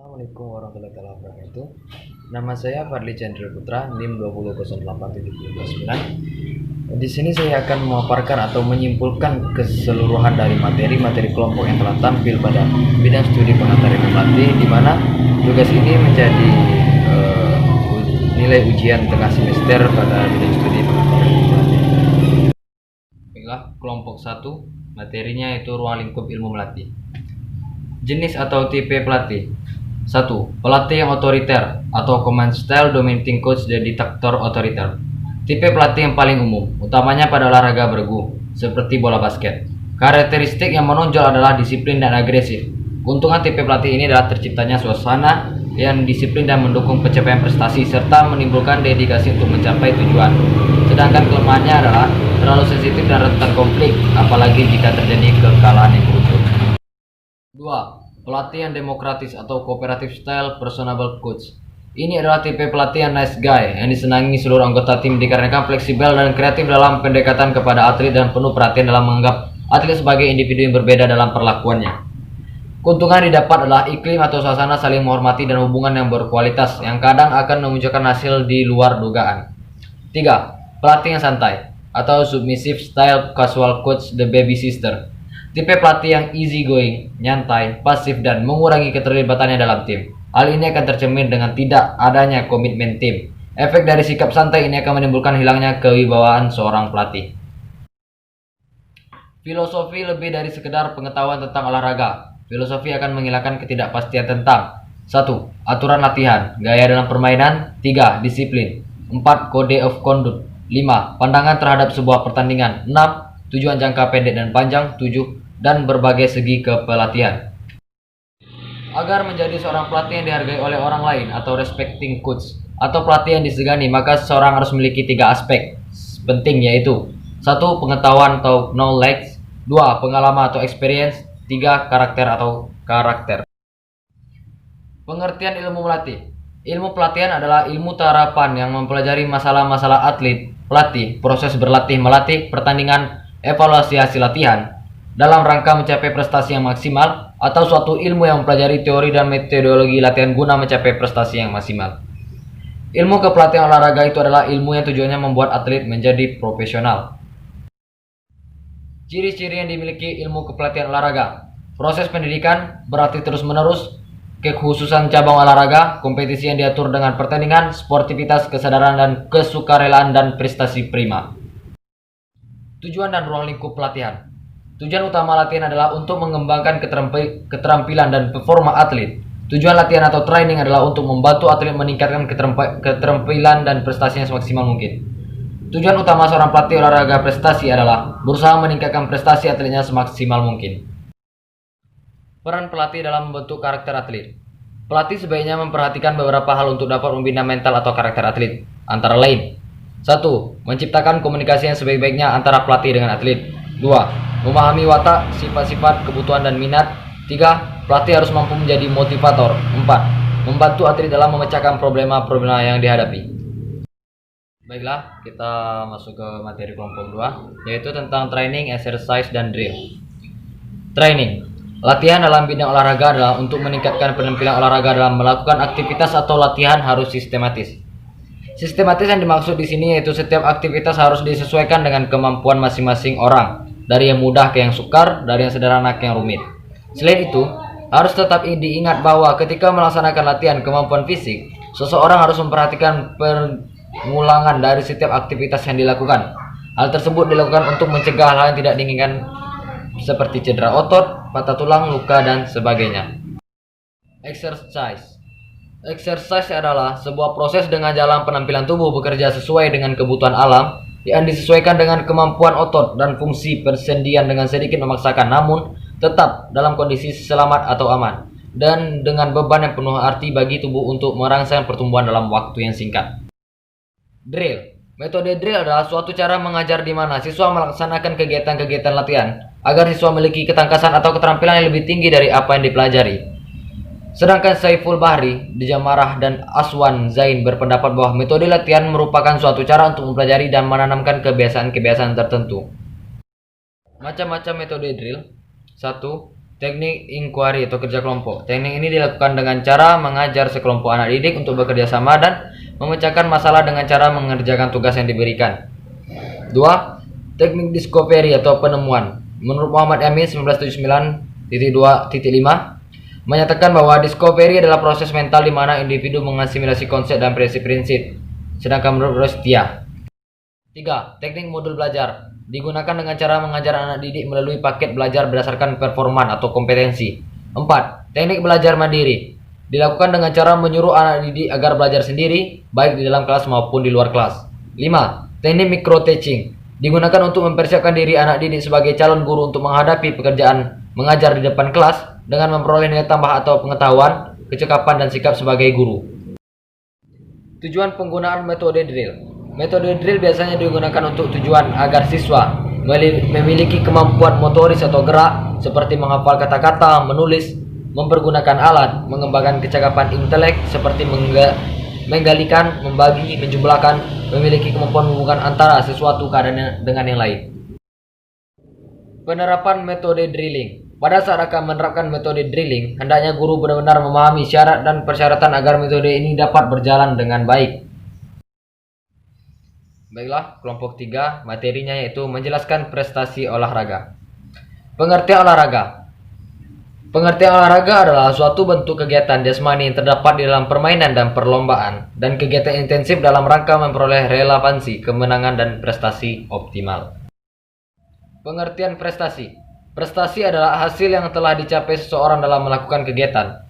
Assalamualaikum warahmatullahi wabarakatuh. Nama saya Fadli Chandra Putra, NIM 2008729. Di sini saya akan memaparkan atau menyimpulkan keseluruhan dari materi-materi kelompok yang telah tampil pada bidang studi pengantar ilmu pelatih, di mana tugas ini menjadi nilai ujian tengah semester pada bidang studi pengantar ilmu pelatih. Baiklah, kelompok 1 materinya yaitu ruang lingkup ilmu melatih. Jenis atau tipe pelatih. 1. Pelatih yang otoriter atau command style dominating coach dan diktator otoriter. Tipe pelatih yang paling umum, utamanya pada olahraga bergu, seperti bola basket. Karakteristik yang menonjol adalah disiplin dan agresif. Keuntungan tipe pelatih ini adalah terciptanya suasana yang disiplin dan mendukung pencapaian prestasi, serta menimbulkan dedikasi untuk mencapai tujuan. Sedangkan kelemahannya adalah terlalu sensitif dan rentan konflik, apalagi jika terjadi kekalahan yang beruntun. 2. Pelatih yang demokratis atau cooperative style personable coach. Ini adalah tipe pelatih yang nice guy yang disenangi seluruh anggota tim dikarenakan fleksibel dan kreatif dalam pendekatan kepada atlet dan penuh perhatian dalam menganggap atlet sebagai individu yang berbeda dalam perlakuannya. Keuntungan didapat adalah iklim atau suasana saling menghormati dan hubungan yang berkualitas yang kadang akan memunculkan hasil di luar dugaan. 3. Pelatih yang santai atau submissive style casual coach the baby sister. Tipe pelatih yang easy going, nyantai, pasif, dan mengurangi keterlibatannya dalam tim. Hal ini akan tercermin dengan tidak adanya komitmen tim. Efek dari sikap santai ini akan menimbulkan hilangnya kewibawaan seorang pelatih. Filosofi lebih dari sekedar pengetahuan tentang olahraga. Filosofi akan menghilangkan ketidakpastian tentang 1. Aturan latihan, gaya dalam permainan. 3. Disiplin. 4. Kode of conduct. 5. Pandangan terhadap sebuah pertandingan. 6. Tujuan jangka pendek dan panjang. 7. Dan berbagai segi kepelatihan. Agar menjadi seorang pelatih yang dihargai oleh orang lain atau respecting coach atau pelatih yang disegani, maka seseorang harus memiliki 3 aspek penting, yaitu 1. Pengetahuan atau knowledge. 2. Pengalaman atau experience. 3. Karakter atau karakter. Pengertian ilmu melatih. Ilmu pelatihan adalah ilmu terapan yang mempelajari masalah-masalah atlet, pelatih, proses berlatih, melatih, pertandingan, evaluasi hasil latihan dalam rangka mencapai prestasi yang maksimal, atau suatu ilmu yang mempelajari teori dan metodologi latihan guna mencapai prestasi yang maksimal. Ilmu kepelatihan olahraga itu adalah ilmu yang tujuannya membuat atlet menjadi profesional. Ciri-ciri yang dimiliki ilmu kepelatihan olahraga. Proses pendidikan berarti terus-menerus, kekhususan cabang olahraga, kompetisi yang diatur dengan pertandingan, sportivitas, kesadaran dan kesukarelaan, dan prestasi prima. Tujuan dan ruang lingkup pelatihan. Tujuan utama latihan adalah untuk mengembangkan keterampilan dan performa atlet. Tujuan latihan atau training adalah untuk membantu atlet meningkatkan keterampilan dan prestasinya semaksimal mungkin. Tujuan utama seorang pelatih olahraga prestasi adalah berusaha meningkatkan prestasi atletnya semaksimal mungkin. Peran pelatih dalam membentuk karakter atlet. Pelatih sebaiknya memperhatikan beberapa hal untuk dapat membina mental atau karakter atlet. Antara lain, 1. Menciptakan komunikasi yang sebaik-baiknya antara pelatih dengan atlet. 2. Memahami watak, sifat-sifat, kebutuhan, dan minat. 3. Pelatih harus mampu menjadi motivator. 4. Membantu atlet dalam memecahkan problema-problema yang dihadapi. Baiklah, kita masuk ke materi kelompok 2, yaitu tentang training, exercise, dan drill. Training. Latihan dalam bidang olahraga adalah untuk meningkatkan penampilan olahraga dalam melakukan aktivitas atau latihan harus sistematis. Sistematis yang dimaksud di sini yaitu setiap aktivitas harus disesuaikan dengan kemampuan masing-masing orang, dari yang mudah ke yang sukar, dari yang sederhana ke yang rumit. Selain itu, harus tetap diingat bahwa ketika melaksanakan latihan kemampuan fisik, seseorang harus memperhatikan pengulangan dari setiap aktivitas yang dilakukan. Hal tersebut dilakukan untuk mencegah hal yang tidak diinginkan seperti cedera otot, patah tulang, luka, dan sebagainya. Exercise. Exercise adalah sebuah proses dengan jalan penampilan tubuh bekerja sesuai dengan kebutuhan alam yang disesuaikan dengan kemampuan otot dan fungsi persendian dengan sedikit memaksakan, namun tetap dalam kondisi selamat atau aman, dan dengan beban yang penuh arti bagi tubuh untuk merangsang pertumbuhan dalam waktu yang singkat. Drill. Metode drill adalah suatu cara mengajar di mana siswa melaksanakan kegiatan-kegiatan latihan agar siswa memiliki ketangkasan atau keterampilan yang lebih tinggi dari apa yang dipelajari. Sedangkan Saiful Bahri, Jamarah, dan Aswan Zain berpendapat bahwa metode latihan merupakan suatu cara untuk mempelajari dan menanamkan kebiasaan-kebiasaan tertentu. Macam-macam metode drill. 1. teknik inquiry atau kerja kelompok. Teknik ini dilakukan dengan cara mengajar sekelompok anak didik untuk bekerja sama dan memecahkan masalah dengan cara mengerjakan tugas yang diberikan. 2. Teknik discovery atau penemuan. Menurut Muhammad Yamin 1979.2.5 menyatakan bahwa discovery adalah proses mental di mana individu mengasimilasi konsep dan prinsip-prinsip. Sedangkan menurut Rostia. 3. Teknik modul belajar. Digunakan dengan cara mengajar anak didik melalui paket belajar berdasarkan performan atau kompetensi. 4. Teknik belajar mandiri. Dilakukan dengan cara menyuruh anak didik agar belajar sendiri, baik di dalam kelas maupun di luar kelas. 5. Teknik micro teaching. Digunakan untuk mempersiapkan diri anak didik sebagai calon guru untuk menghadapi pekerjaan mengajar di depan kelas dengan memperoleh nilai tambah atau pengetahuan, kecakapan, dan sikap sebagai guru. Tujuan penggunaan metode drill. Metode drill biasanya digunakan untuk tujuan agar siswa memiliki kemampuan motoris atau gerak seperti menghafal kata-kata, menulis, mempergunakan alat, mengembangkan kecakapan intelek seperti menggalikan, membagi, menjumlahkan, memiliki kemampuan menghubungkan antara sesuatu keadaan dengan yang lain. Penerapan metode drilling. Pada saat akan menerapkan metode drilling, hendaknya guru benar-benar memahami syarat dan persyaratan agar metode ini dapat berjalan dengan baik. Baiklah, kelompok 3 materinya yaitu menjelaskan prestasi olahraga. Pengertian olahraga. Pengertian olahraga adalah suatu bentuk kegiatan jasmani yang terdapat di dalam permainan dan perlombaan, dan kegiatan intensif dalam rangka memperoleh relevansi, kemenangan, dan prestasi optimal. Pengertian prestasi. Prestasi adalah hasil yang telah dicapai seseorang dalam melakukan kegiatan.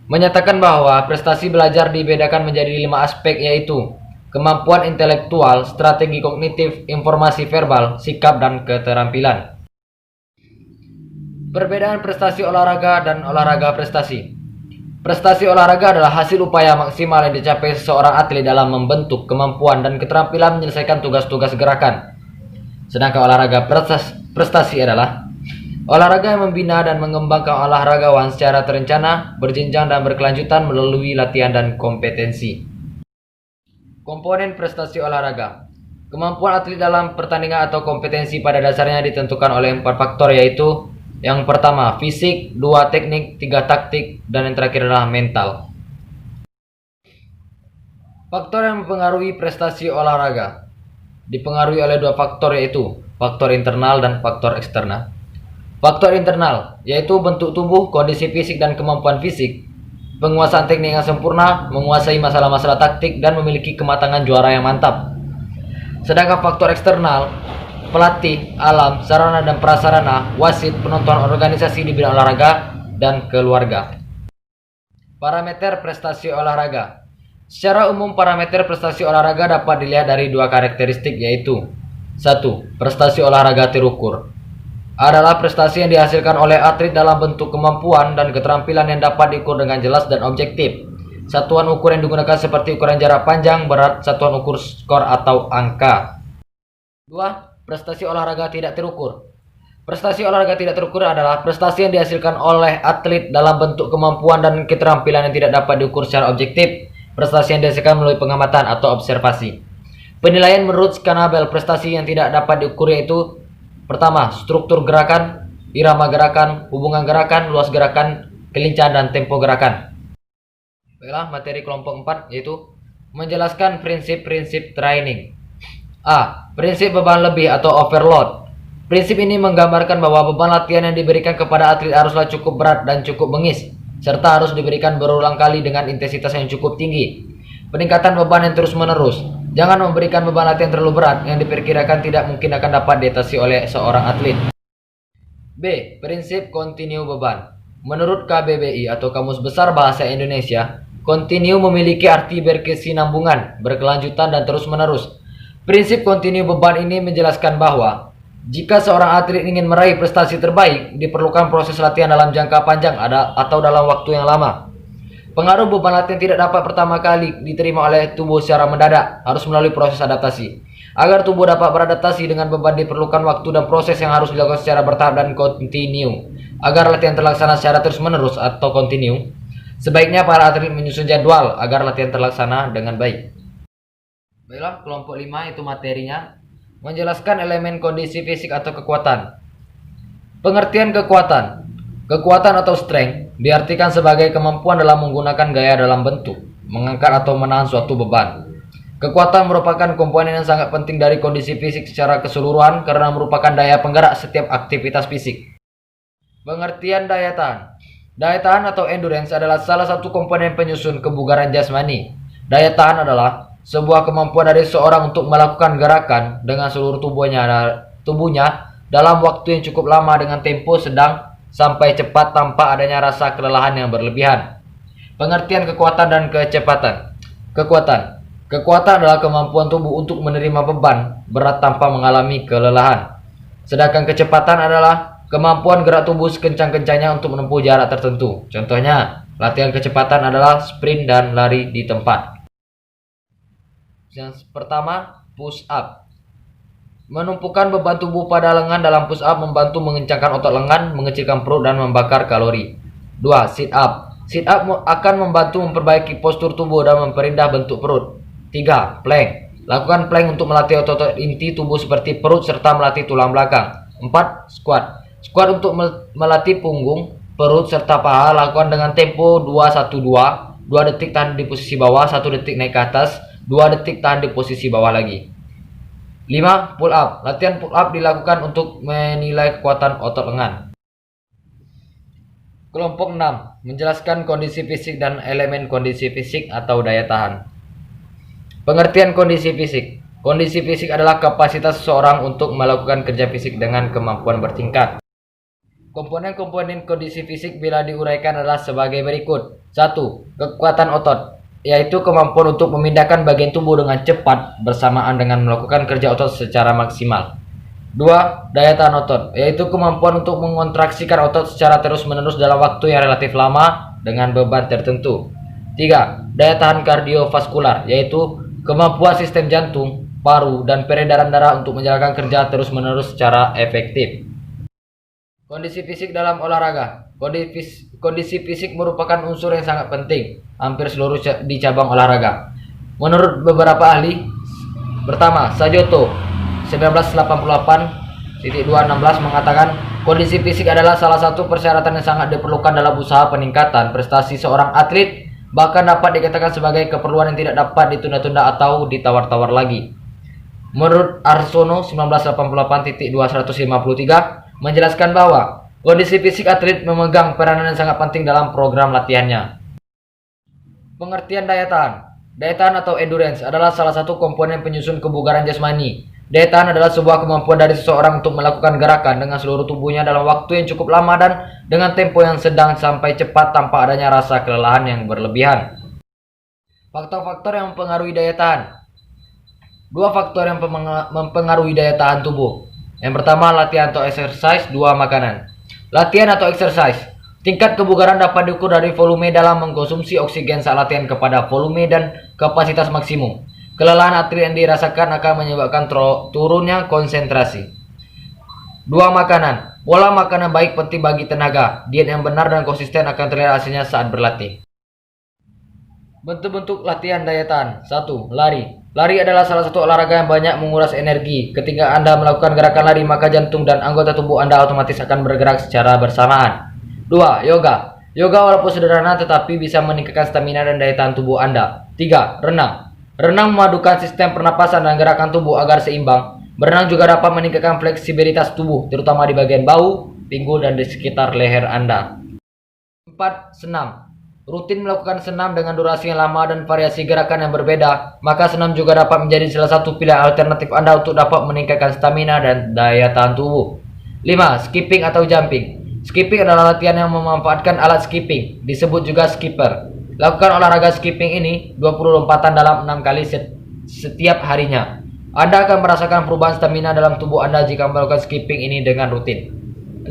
Menyatakan bahwa prestasi belajar dibedakan menjadi 5 aspek yaitu kemampuan intelektual, strategi kognitif, informasi verbal, sikap, dan keterampilan. Perbedaan prestasi olahraga dan olahraga prestasi. Prestasi olahraga adalah hasil upaya maksimal yang dicapai seseorang atlet dalam membentuk kemampuan dan keterampilan menyelesaikan tugas-tugas gerakan. Sedangkan olahraga prestasi adalah olahraga yang membina dan mengembangkan olahragawan secara terencana, berjenjang, dan berkelanjutan melalui latihan dan kompetensi. Komponen prestasi olahraga. Kemampuan atlet dalam pertandingan atau kompetensi pada dasarnya ditentukan oleh 4 faktor yaitu yang pertama fisik, 2 teknik, 3 taktik, dan yang terakhir adalah mental. Faktor yang mempengaruhi prestasi olahraga dipengaruhi oleh 2 faktor yaitu faktor internal dan faktor eksternal. Faktor internal yaitu bentuk tubuh, kondisi fisik, dan kemampuan fisik. Penguasaan teknik yang sempurna, menguasai masalah-masalah taktik, dan memiliki kematangan juara yang mantap. Sedangkan faktor eksternal, pelatih, alam, sarana dan prasarana, wasit, penonton, organisasi di bidang olahraga, dan keluarga. Parameter prestasi olahraga. Secara umum, parameter prestasi olahraga dapat dilihat dari 2 karakteristik yaitu 1. Prestasi olahraga terukur adalah prestasi yang dihasilkan oleh atlet dalam bentuk kemampuan dan keterampilan yang dapat diukur dengan jelas dan objektif. Satuan ukur yang digunakan seperti ukuran jarak panjang, berat, satuan ukur skor atau angka. 2. Prestasi olahraga tidak terukur. Prestasi olahraga tidak terukur adalah prestasi yang dihasilkan oleh atlet dalam bentuk kemampuan dan keterampilan yang tidak dapat diukur secara objektif. Prestasi yang dihasilkan melalui pengamatan atau observasi. Penilaian menurut Skanabel prestasi yang tidak dapat diukur yaitu pertama, struktur gerakan, irama gerakan, hubungan gerakan, luas gerakan, kelincahan, dan tempo gerakan. Baiklah, materi kelompok 4 yaitu menjelaskan prinsip-prinsip training. A. Prinsip beban lebih atau overload. Prinsip ini menggambarkan bahwa beban latihan yang diberikan kepada atlet haruslah cukup berat dan cukup bengis, serta harus diberikan berulang kali dengan intensitas yang cukup tinggi. Peningkatan beban yang terus-menerus. Jangan memberikan beban latihan terlalu berat yang diperkirakan tidak mungkin akan dapat diatasi oleh seorang atlet. B. Prinsip kontinu beban. Menurut KBBI atau Kamus Besar Bahasa Indonesia, kontinu memiliki arti berkesinambungan, berkelanjutan, dan terus-menerus. Prinsip kontinu beban ini menjelaskan bahwa jika seorang atlet ingin meraih prestasi terbaik, diperlukan proses latihan dalam jangka panjang atau dalam waktu yang lama. Pengaruh beban latihan tidak dapat pertama kali diterima oleh tubuh secara mendadak, harus melalui proses adaptasi. Agar tubuh dapat beradaptasi dengan beban diperlukan waktu dan proses yang harus dilakukan secara bertahap dan kontinu. Agar latihan terlaksana secara terus-menerus atau kontinu, sebaiknya para atlet menyusun jadwal agar latihan terlaksana dengan baik. Baiklah, kelompok 5 itu materinya menjelaskan elemen kondisi fisik atau kekuatan. Pengertian kekuatan. Kekuatan atau strength diartikan sebagai kemampuan dalam menggunakan gaya dalam bentuk, mengangkat atau menahan suatu beban. Kekuatan merupakan komponen yang sangat penting dari kondisi fisik secara keseluruhan karena merupakan daya penggerak setiap aktivitas fisik. Pengertian daya tahan. Daya tahan atau endurance adalah salah satu komponen penyusun kebugaran jasmani. Daya tahan adalah sebuah kemampuan dari seorang untuk melakukan gerakan dengan seluruh tubuhnya dalam waktu yang cukup lama dengan tempo sedang sampai cepat tanpa adanya rasa kelelahan yang berlebihan. Pengertian kekuatan dan kecepatan. Kekuatan adalah kemampuan tubuh untuk menerima beban berat tanpa mengalami kelelahan. Sedangkan kecepatan adalah kemampuan gerak tubuh sekencang-kencangnya untuk menempuh jarak tertentu. Contohnya, latihan kecepatan adalah sprint dan lari di tempat. Yang pertama, push up. Menumpukan beban tubuh pada lengan dalam push up membantu mengencangkan otot lengan, mengecilkan perut, dan membakar kalori. 2. Sit up. Sit up akan membantu memperbaiki postur tubuh dan memperindah bentuk perut. 3. Plank. Lakukan plank untuk melatih otot-otot inti tubuh seperti perut serta melatih tulang belakang. 4. Squat. Squat untuk melatih punggung, perut, serta paha. Lakukan dengan tempo 2-1-2. 2 detik tahan di posisi bawah, 1 detik naik ke atas, 2 detik tahan di posisi bawah lagi. 5. Pull up. Latihan pull up dilakukan untuk menilai kekuatan otot lengan. Kelompok 6. Menjelaskan kondisi fisik dan elemen kondisi fisik atau daya tahan. Pengertian kondisi fisik. Kondisi fisik adalah kapasitas seseorang untuk melakukan kerja fisik dengan kemampuan bertingkat. Komponen-komponen kondisi fisik bila diuraikan adalah sebagai berikut. 1. Kekuatan otot, yaitu kemampuan untuk memindahkan bagian tubuh dengan cepat bersamaan dengan melakukan kerja otot secara maksimal. 2. Daya tahan otot, yaitu kemampuan untuk mengontraksikan otot secara terus-menerus dalam waktu yang relatif lama dengan beban tertentu. 3. Daya tahan kardiovaskular, yaitu kemampuan sistem jantung, paru, dan peredaran darah untuk menjalankan kerja terus-menerus secara efektif. Kondisi fisik dalam olahraga. Kondisi fisik merupakan unsur yang sangat penting hampir seluruh di cabang olahraga. Menurut beberapa ahli, pertama, Sajoto 1988-216 mengatakan kondisi fisik adalah salah satu persyaratan yang sangat diperlukan dalam usaha peningkatan prestasi seorang atlet, bahkan dapat dikatakan sebagai keperluan yang tidak dapat ditunda-tunda atau ditawar-tawar lagi. Menurut Arsono 1988-253 menjelaskan bahwa kondisi fisik atlet memegang peranan yang sangat penting dalam program latihannya. Pengertian daya tahan. Daya tahan atau endurance adalah salah satu komponen penyusun kebugaran jasmani. Daya tahan adalah sebuah kemampuan dari seseorang untuk melakukan gerakan dengan seluruh tubuhnya dalam waktu yang cukup lama dan dengan tempo yang sedang sampai cepat tanpa adanya rasa kelelahan yang berlebihan. Faktor-faktor yang mempengaruhi daya tahan. 2 faktor yang mempengaruhi daya tahan tubuh. Yang pertama, latihan atau exercise. 2. Makanan. Latihan atau exercise. Tingkat kebugaran dapat diukur dari volume dalam mengkonsumsi oksigen saat latihan kepada volume dan kapasitas maksimum. Kelelahan atlet yang dirasakan akan menyebabkan turunnya konsentrasi. 2. Makanan. Pola makanan baik penting bagi tenaga. Diet yang benar dan konsisten akan terlihat hasilnya saat berlatih. Bentuk-bentuk latihan daya tahan. 1. Lari. Lari adalah salah satu olahraga yang banyak menguras energi. Ketika Anda melakukan gerakan lari, maka jantung dan anggota tubuh Anda otomatis akan bergerak secara bersamaan. 2. Yoga. Yoga walaupun sederhana tetapi bisa meningkatkan stamina dan daya tahan tubuh Anda. 3. Renang. Renang memadukan sistem pernapasan dan gerakan tubuh agar seimbang. Berenang juga dapat meningkatkan fleksibilitas tubuh, terutama di bagian bahu, pinggul, dan di sekitar leher Anda. 4. Senam. Rutin melakukan senam dengan durasi yang lama dan variasi gerakan yang berbeda, maka senam juga dapat menjadi salah satu pilihan alternatif Anda untuk dapat meningkatkan stamina dan daya tahan tubuh. 5. Skipping atau jumping. Skipping adalah latihan yang memanfaatkan alat skipping, disebut juga skipper. Lakukan olahraga skipping ini 20 lompatan dalam 6 kali setiap harinya. Anda akan merasakan perubahan stamina dalam tubuh Anda jika melakukan skipping ini dengan rutin.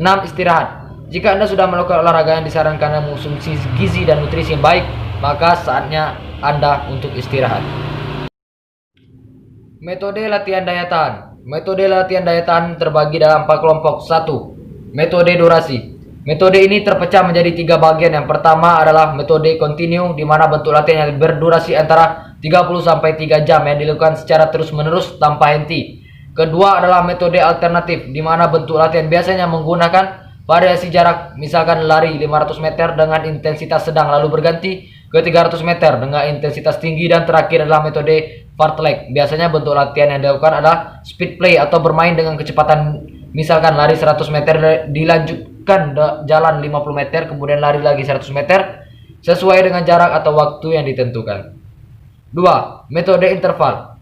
6. Istirahat. Jika Anda sudah melakukan olahraga yang disarankan dan mengonsumsi gizi dan nutrisi yang baik, maka saatnya Anda untuk istirahat. Metode latihan daya tahan. Metode latihan daya tahan terbagi dalam 4 kelompok. 1. Metode durasi. Metode ini terpecah menjadi 3 bagian. Yang pertama adalah metode kontinu, di mana bentuk latihan yang berdurasi antara 30-3 jam yang dilakukan secara terus-menerus tanpa henti. Kedua adalah metode alternatif, di mana bentuk latihan biasanya menggunakan Variasi jarak, misalkan lari 500 meter dengan intensitas sedang lalu berganti ke 300 meter dengan intensitas tinggi, dan terakhir adalah metode fartlek. Biasanya bentuk latihan yang dilakukan adalah speed play atau bermain dengan kecepatan, misalkan lari 100 meter dilanjutkan jalan 50 meter kemudian lari lagi 100 meter sesuai dengan jarak atau waktu yang ditentukan. 2. Metode interval.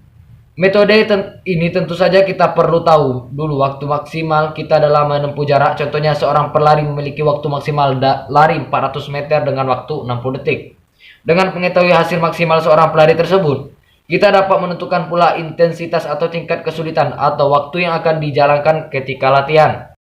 Metode ini tentu saja kita perlu tahu dulu waktu maksimal kita dalam menempuh jarak. Contohnya seorang pelari memiliki waktu maksimal lari 400 meter dengan waktu 60 detik. Dengan mengetahui hasil maksimal seorang pelari tersebut, kita dapat menentukan pula intensitas atau tingkat kesulitan atau waktu yang akan dijalankan ketika latihan.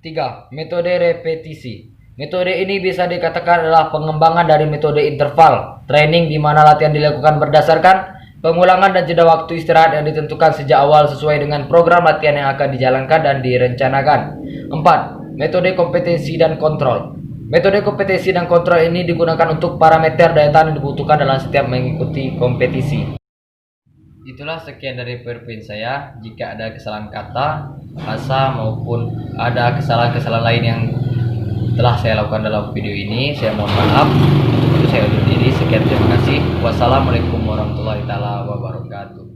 3. Metode repetisi. Metode ini bisa dikatakan adalah pengembangan dari metode interval training, di mana latihan dilakukan berdasarkan pengulangan dan jeda waktu istirahat yang ditentukan sejak awal sesuai dengan program latihan yang akan dijalankan dan direncanakan. 4. Metode kompetensi dan kontrol. Metode kompetensi dan kontrol ini digunakan untuk parameter daya tahan yang dibutuhkan dalam setiap mengikuti kompetisi. Itulah sekian dari PowerPoint saya. Jika ada kesalahan kata, bahasa maupun ada kesalahan-kesalahan lain yang telah saya lakukan dalam video ini, saya mohon maaf. Untuk itu saya undur diri. Sekian, terima kasih. Wassalamualaikum warahmatullahi wabarakatuh.